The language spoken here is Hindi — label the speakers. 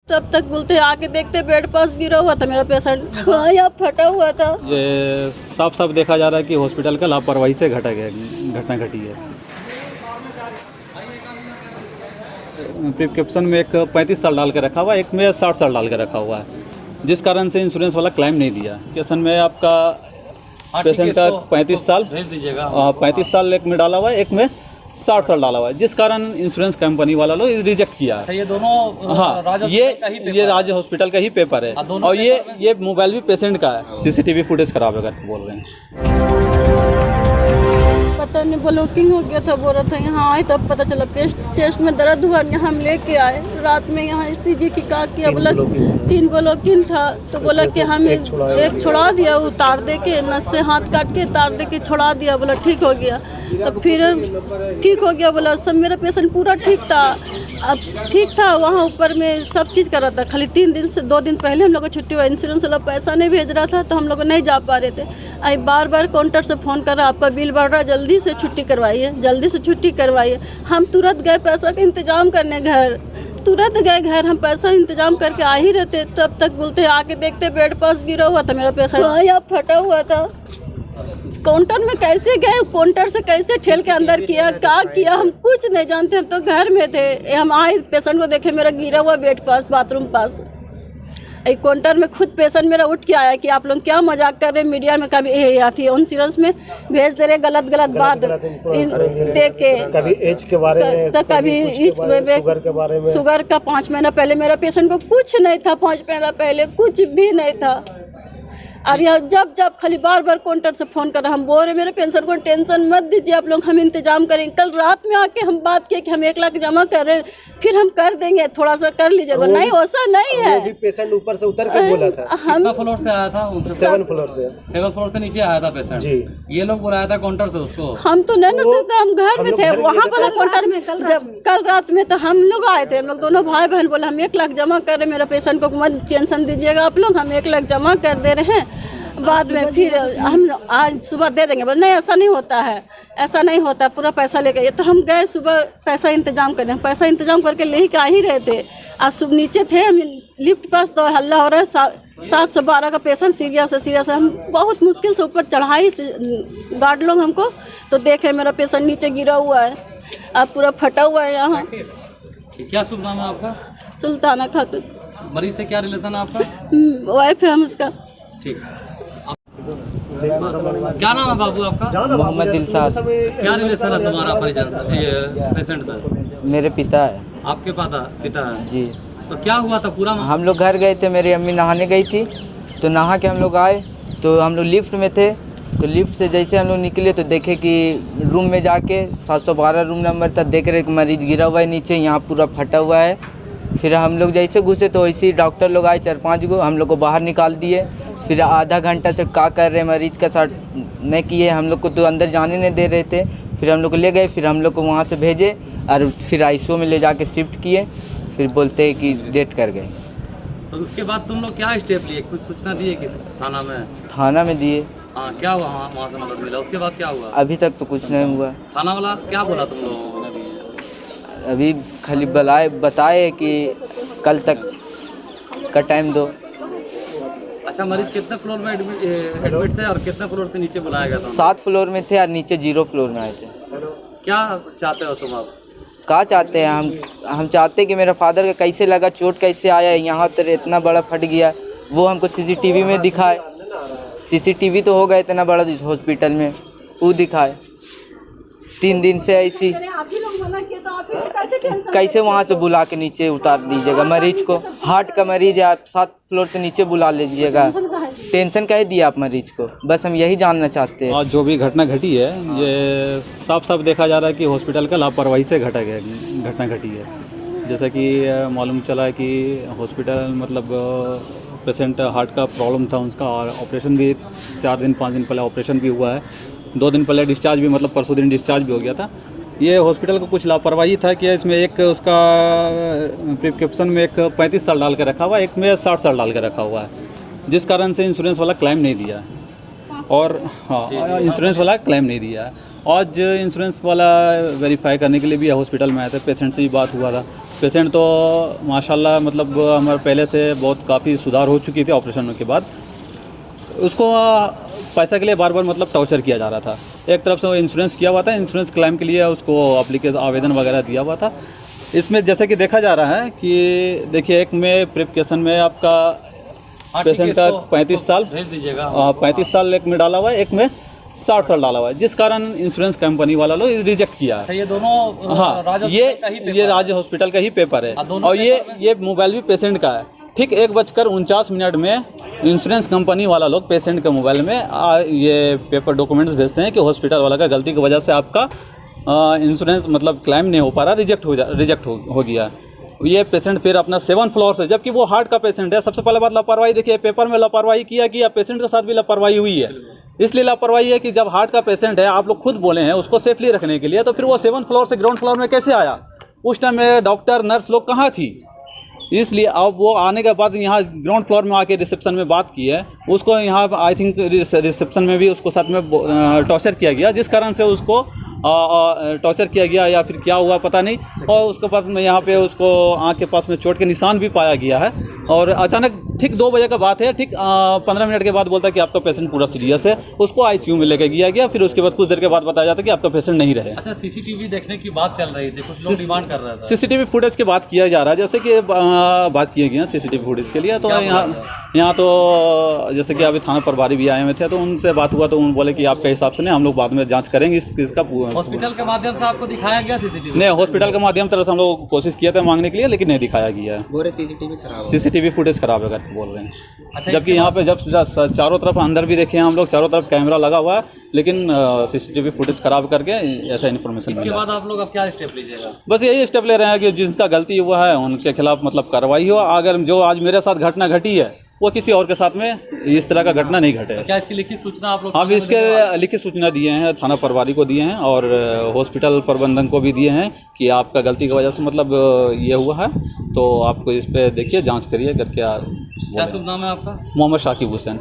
Speaker 1: तब तक बोलते आके देखते बेड पास गिरा हुआ था मेरा पेशेंट। हाँ, यहाँ फटा हुआ था।
Speaker 2: ये साफ साफ देखा जा रहा है कि हॉस्पिटल का लापरवाही से घटना घटी है। प्रिस्क्रिप्शन में एक 35 साल डाल के रखा हुआ है, एक में 60 साल डाल के रखा हुआ है, जिस कारण से इंश्योरेंस वाला क्लेम नहीं दिया। केसन में आपका पेशेंट का 35 साल भेज दीजिएगा। 35 साल एक में डाला हुआ है, एक में 60 साल डाला हुआ है, जिस कारण इंश्योरेंस कंपनी वाला लोग रिजेक्ट किया है।
Speaker 3: ये दोनों
Speaker 2: हाँ, ये राज्य हॉस्पिटल का ही पेपर है और ये मोबाइल भी पेशेंट का है। सीसीटीवी फुटेज खराब है करके बोल रहे हैं।
Speaker 1: पता नहीं ब्लॉकिंग हो गया था, बोल रहा था। यहाँ आए तब पता चला टेस्ट में दर्द हुआ, यहाँ हम लेके आए। रात में यहाँ ECG की का किया, बोला 3 ब्लॉकिंग था, तो बोला कि हम एक छोड़ा दिया, उतार दे के नस से हाथ काट के तार दे के छोड़ा दिया, बोला ठीक हो गया। तब फिर ठीक हो गया बोला। सब मेरा पेशेंट पूरा ठीक था, अब ठीक था। वहाँ ऊपर में सब चीज़ कर रहा था, खाली 2 दिन पहले हम लोग को छुट्टी हुआ। इंश्योरेंस वाला पैसा नहीं भेज रहा था, तो हम लोग नहीं जा पा रहे थे। आई बार काउंटर से फ़ोन कर रहा, आपका बिल बढ़ रहा है, जल्दी से छुट्टी करवाइए, जल्दी से छुट्टी करवाइए। हम तुरंत गए पैसा का इंतजाम करने घर, तुरंत गए घर। हम पैसा इंतजाम करके आ ही रहते, तब तक बोलते आके देखते बेड पास गिरा हुआ था मेरा पेशेंट। हाँ, यहाँ फटा हुआ था। काउंटर में कैसे गए, काउंटर से कैसे ठेल के अंदर किया, क्या किया हम कुछ नहीं जानते। हम तो घर में थे। हम आए पेशेंट को देखे, मेरा गिरा हुआ बेड पास, बाथरूम पास। काउंटर में खुद पेशेंट मेरा उठ के आया कि आप लोग क्या मजाक कर रहे हैं, मीडिया में कभी इंश्योरेंस में भेज दे रहे गलत बात देख के,
Speaker 4: कभी एज के बारे में,
Speaker 1: तो कभी
Speaker 4: शुगर के बारे में।
Speaker 1: शुगर का 5 महीना पहले मेरा पेशेंट को कुछ नहीं था, 5 महीना पहले कुछ भी नहीं था। और यह जब खाली बार काउंटर से फ़ोन कर रहा। हम बोल रहे मेरे पेंशन को टेंशन मत दीजिए, आप लोग हम इंतजाम करेंगे। कल रात में आके हम बात किए कि हम 1 लाख जमा कर रहे हैं, फिर हम कर देंगे, थोड़ा सा कर लीजिएगा। नहीं, ऐसा नहीं है।
Speaker 4: भी पेशेंट ऊपर से उतर के बोला था।
Speaker 3: कितना फ्लोर से आया था?
Speaker 4: 7 फ्लोर से।
Speaker 3: 7 फ्लोर से नीचे आया था पेशेंट जी। ये लोग बुलाया था काउंटर से उसको।
Speaker 1: हम तो नहीं ना सकते, हम घर में थे। वहाँ वाला काउंटर में जब कल रात में तो हम लोग आए थे, हम लोग दोनों भाई बहन। बोला हम 1 लाख जमा कर रहे, मेरा पेशेंट को मत टेंशन दीजिएगा आप लोग, हम 1 लाख जमा कर दे रहे हैं, बाद में फिर हम आज सुबह दे देंगे। बोले नहीं, ऐसा नहीं होता है, ऐसा नहीं होता, पूरा पैसा लेके। ये तो हम गए सुबह पैसा इंतजाम करें, पैसा इंतजाम करके ले ही आ ही रहे थे। आज सुबह नीचे थे हम लिफ्ट पास, तो हल्ला हो रहा है 712 का पेशेंट सीरियस है। हम बहुत मुश्किल से ऊपर चढ़ाई गार्ड लोग हमको, तो देख रहे मेरा पेशेंट नीचे गिरा हुआ है, अब पूरा फटा हुआ है यहाँ।
Speaker 3: क्या शुभ नाम है आपका?
Speaker 1: सुल्ताना खातून।
Speaker 3: मरीज से क्या रिलेशन है आपका?
Speaker 1: वाइफ है हम उसका।
Speaker 3: ठीक। क्या नाम है बाबू आपका?
Speaker 5: मोहम्मद दिलशाद।
Speaker 3: क्या रिलेशन है तुम्हारा पेशेंट से?
Speaker 5: मेरे पिता है।
Speaker 3: आपके पिता है
Speaker 5: जी।
Speaker 3: तो क्या हुआ था पूरा?
Speaker 5: हम लोग घर गए थे, मेरी अम्मी नहाने गई थी, तो नहा के हम लोग आए, तो हम लोग लिफ्ट में थे। तो लिफ्ट से जैसे हम लोग निकले तो देखे कि रूम में जाके 712 रूम नंबर था, देख रहे कि मरीज गिरा हुआ है नीचे, यहाँ पूरा फटा हुआ है। फिर हम लोग जैसे घुसे तो वैसे ही डॉक्टर लोग आए 4-5 गो, हम लोग को बाहर निकाल दिए। फिर आधा घंटा से क्या कर रहे मरीज का साथ नहीं किए, हम लोग को तो अंदर जाने नहीं दे रहे थे। फिर हम लोग को ले गए, फिर हम लोग को वहाँ से भेजे और फिर ICU में ले जाके शिफ्ट किए। फिर बोलते हैं कि डेथ कर गए।
Speaker 3: तो उसके बाद तुम लोग क्या स्टेप लिए? कुछ सूचना दिए किस थाना में?
Speaker 5: थाना में दिए।
Speaker 3: हाँ, क्या हुआ वहाँ से मदद मिला? उसके बाद क्या हुआ?
Speaker 5: अभी तक तो कुछ नहीं हुआ।
Speaker 3: थाना वाला क्या बोला तुम लोगों ने?
Speaker 5: अभी खाली बताए कि कल तक का टाइम दो।
Speaker 3: अच्छा, मरीज कितने फ्लोर में एडमिट थे और कितने फ्लोर से नीचे बुलाया गया था?
Speaker 5: 7 फ्लोर में थे और नीचे 0 फ्लोर में आए थे।
Speaker 3: क्या चाहते हो तुम अब?
Speaker 5: क्या चाहते हैं हम चाहते हैं कि मेरा फादर का कैसे लगा, चोट कैसे आया, यहाँ तेरे इतना बड़ा फट गया, वो हमको CCTV में दिखाए। CCTV तो होगा इतना बड़ा हॉस्पिटल में, वो दिखाए। 3 दिन से ऐसी कैसे वहाँ से बुला के नीचे उतार दीजिएगा मरीज को? हार्ट का मरीज है, आप 7 फ्लोर से नीचे बुला लीजिएगा, टेंशन कह दिया आप मरीज को? बस हम यही जानना चाहते हैं।
Speaker 2: आज जो भी घटना घटी है, ये साफ साफ देखा जा रहा है कि हॉस्पिटल का लापरवाही से घटना घटी है। जैसा कि मालूम चला है कि हॉस्पिटल मतलब पेशेंट हार्ट का प्रॉब्लम था उसका, और ऑपरेशन भी 4 दिन 5 दिन पहले ऑपरेशन भी हुआ है। 2 दिन पहले डिस्चार्ज भी, मतलब परसों दिन डिस्चार्ज भी हो गया था। ये हॉस्पिटल को कुछ लापरवाही था कि इसमें एक उसका प्रिस्क्रिप्शन में एक 35 साल डाल के रखा हुआ है, एक में 60 साल डाल के रखा हुआ है, जिस कारण से इंश्योरेंस वाला क्लेम नहीं दिया। और हाँ, इंश्योरेंस वाला क्लेम नहीं दिया। आज इंश्योरेंस वाला वेरीफाई करने के लिए भी हॉस्पिटल में आए थे, पेशेंट से ही बात हुआ था। पेशेंट तो माशाल्लाह मतलब हमारे पहले से बहुत काफ़ी सुधार हो चुकी थी ऑपरेशन के बाद। उसको पैसा के लिए बार बार मतलब टॉर्चर किया जा रहा था। एक तरफ से वो इंश्योरेंस किया हुआ था, इंश्योरेंस क्लेम के लिए उसको एप्लीकेशन आवेदन वगैरह दिया हुआ था। इसमें जैसे कि देखा जा रहा है कि देखिए, एक में प्रिपकेशन में आपका पेशेंट का 35 साल
Speaker 3: भेज दीजिएगा।
Speaker 2: 35 साल एक में डाला हुआ है, एक में 60 साल डाला हुआ है, जिस कारण इंश्योरेंस कंपनी वाला लोग रिजेक्ट किया है।
Speaker 3: अच्छा, ये दोनों
Speaker 2: हाँ, ये राज्य हॉस्पिटल का ही पेपर है और ये मोबाइल भी पेशेंट का है। ठीक 1:49 में इंश्योरेंस कंपनी वाला लोग पेशेंट के मोबाइल में ये पेपर डॉक्यूमेंट्स भेजते हैं कि हॉस्पिटल वाला का गलती की वजह से आपका इंश्योरेंस मतलब क्लेम नहीं हो पा रहा, रिजेक्ट हो गया। ये पेशेंट फिर अपना 7th फ्लोर से, जबकि वो हार्ट का पेशेंट है। सबसे पहले बात लापरवाही देखिए, पेपर में लापरवाही किया पेशेंट के साथ भी लापरवाही हुई है। इसलिए लापरवाही है कि जब हार्ट का पेशेंट है, आप लोग खुद बोले हैं उसको सेफली रखने के लिए, तो फिर वो 7th फ्लोर से ग्राउंड फ्लोर में कैसे आया? उस टाइम में डॉक्टर नर्स लोग कहाँ थी? इसलिए अब वो आने के बाद यहाँ ग्राउंड फ्लोर में आके रिसेप्शन में बात की है, उसको यहाँ आई थिंक रिसेप्शन में भी उसको साथ में टॉर्चर किया गया, जिस कारण से उसको टॉर्चर किया गया या फिर क्या हुआ पता नहीं। और उसके बाद में यहाँ पे उसको आँख के पास में चोट के निशान भी पाया गया है। और अचानक ठीक 2 बजे का बात है, ठीक 15 मिनट के बाद बोलता है कि आपका पेशेंट पूरा सीरियस है। उसको ICU में लेके गया। फिर उसके बाद कुछ देर के बाद बताया जाता है कि आपका पेशेंट नहीं रहे।
Speaker 3: अच्छा, सीसीटीवी देखने की बात चल रही थी, कुछ लोग डिमांड कर रहे थे।
Speaker 2: सीसीटीवी फुटेज की बात किया जा रहा है, जैसे कि बात किए गए सीसीटीवी फुटेज के लिए। तो यहाँ तो जैसे कि अभी थाना प्रभारी भी आए हुए थे, तो उनसे बात हुआ तो उन्होंने बोले कि आपके हिसाब से नहीं, हम लोग बाद में जांच करेंगे इसका।
Speaker 3: हॉस्पिटल के माध्यम से आपको दिखाया गया सीसीटीवी?
Speaker 2: नहीं, हॉस्पिटल के माध्यम तरह से हम लोग कोशिश किए थे मांगने के लिए, लेकिन नहीं दिखाया गया है।
Speaker 5: बोले
Speaker 2: सीसीटीवी फुटेज खराब है करके बोल रहे हैं।
Speaker 3: अच्छा,
Speaker 2: जबकि यहाँ पे जब चारों तरफ अंदर भी देखे हैं हम लोग, चारों तरफ कैमरा लगा हुआ है, लेकिन सीसीटीवी फुटेज खराब करके ऐसा इन्फॉर्मेशन
Speaker 3: इसके बाद आप लोग अब क्या स्टेप लीजिएगा?
Speaker 2: बस यही स्टेप ले रहे हैं कि जिसका गलती हुआ है उनके खिलाफ मतलब कार्रवाई हो। अगर जो आज मेरे साथ घटना घटी है वो किसी और के साथ में इस तरह का घटना नहीं घटे।
Speaker 3: क्या इसकी लिखित सूचना आप लोग?
Speaker 2: हाँ, इसके लिखित सूचना दिए हैं, थाना प्रभारी को दिए हैं और हॉस्पिटल प्रबंधन को भी दिए हैं कि आपका गलती की वजह से मतलब ये हुआ है, तो आपको इस पे देखिए, जांच करिए करके।
Speaker 3: क्या शुभ नाम है आपका?
Speaker 2: मोहम्मद शाकिब हुसैन।